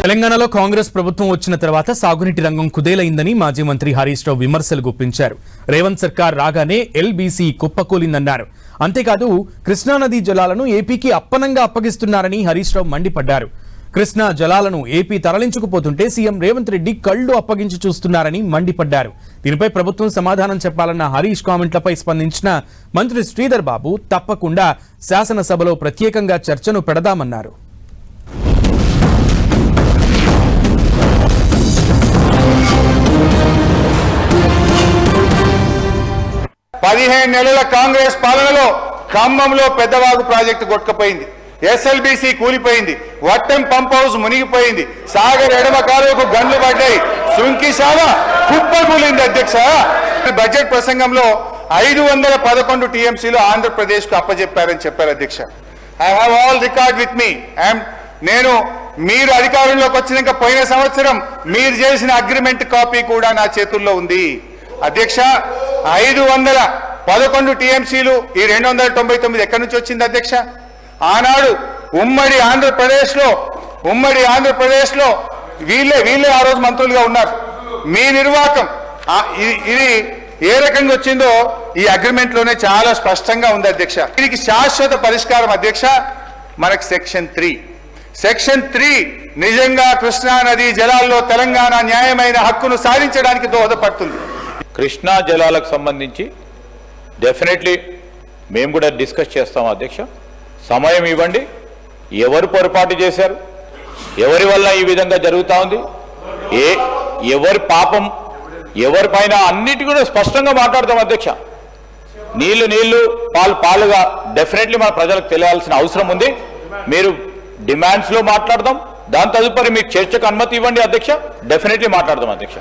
తెలంగాణలో కాంగ్రెస్ ప్రభుత్వం వచ్చిన తర్వాత సాగునీటి రంగం కుదేలైందని మాజీ మంత్రి హరీష్ రావు విమర్శలు గుప్పించారు. రేవంత్ సర్కార్ రాగానే ఎల్బీసీ కుప్పకూలిందన్నారు. అంతేకాదు కృష్ణానదీ జలాలను ఏపీకి అప్పనంగా అప్పగిస్తున్నారని హరీష్ రావు మండిపడ్డారు. కృష్ణా జలాలను ఏపీ తరలించుకుపోతుంటే సీఎం రేవంత్ రెడ్డి కళ్లు అప్పగించి చూస్తున్నారని మండిపడ్డారు. దీనిపై ప్రభుత్వం సమాధానం చెప్పాలన్న హరీష్ కామెంట్లపై స్పందించిన మంత్రి శ్రీధర్ బాబు తప్పకుండా శాసనసభలో ప్రత్యేకంగా చర్చను పెడదామన్నారు. 15 నెలల కాంగ్రెస్ పాలనలో ఖమ్మంలో పెద్దవాగు ప్రాజెక్టు కొట్టుకుపోయింది, ఎస్ఎల్బీసీ కూలిపోయింది, వట్టెం పంప్ హౌస్ మునిగిపోయింది, సాగర్ ఎడమ కాలువకు గండ్లు పడ్డాయి, సుంకిశాల కుప్పకూలింది. అధ్యక్ష, బడ్జెట్ ప్రసంగంలో 511 టీఎంసీలు ఆంధ్రప్రదేశ్ కు అప్పజెప్పారని చెప్పారు. అధ్యక్ష, I have all record with me. నేను మీరు అధికారంలోకి వచ్చినాక పోయిన సంవత్సరం మీరు చేసిన అగ్రిమెంట్ కాపీ కూడా నా చేతుల్లో ఉంది. అధ్యక్ష, 511 టీఎంసీలు ఈ 299 ఎక్కడి నుంచి వచ్చింది అధ్యక్ష? ఆనాడు ఉమ్మడి ఆంధ్రప్రదేశ్లో వీళ్ళే ఆ రోజు మంత్రులుగా ఉన్నారు. మీ నిర్వాహకం ఇది ఏ రకంగా వచ్చిందో ఈ అగ్రిమెంట్ లోనే చాలా స్పష్టంగా ఉంది అధ్యక్ష. దీనికి శాశ్వత పరిష్కారం అధ్యక్ష మనకు సెక్షన్ 3 నిజంగా కృష్ణా నదీ జలాల్లో తెలంగాణ న్యాయమైన హక్కును సాధించడానికి దోహదపడుతుంది. కృష్ణా జలాలకు సంబంధించి డెఫినెట్లీ మేము కూడా డిస్కస్ చేస్తాం అధ్యక్ష. సమయం ఇవ్వండి. ఎవరు పొరపాటు చేశారు, ఎవరి వల్ల ఈ విధంగా జరుగుతూ ఉంది, ఎవరి పాపం ఎవరిపైన అన్నిటి కూడా స్పష్టంగా మాట్లాడతాం అధ్యక్ష. నీళ్లు పాలుగా డెఫినెట్లీ మన ప్రజలకు తెలియాల్సిన అవసరం ఉంది. మీరు డిమాండ్స్లో మాట్లాడదాం, దాని తదుపరి మీకు చర్చకు అనుమతి ఇవ్వండి అధ్యక్ష. డెఫినెట్లీ మాట్లాడదాం అధ్యక్ష.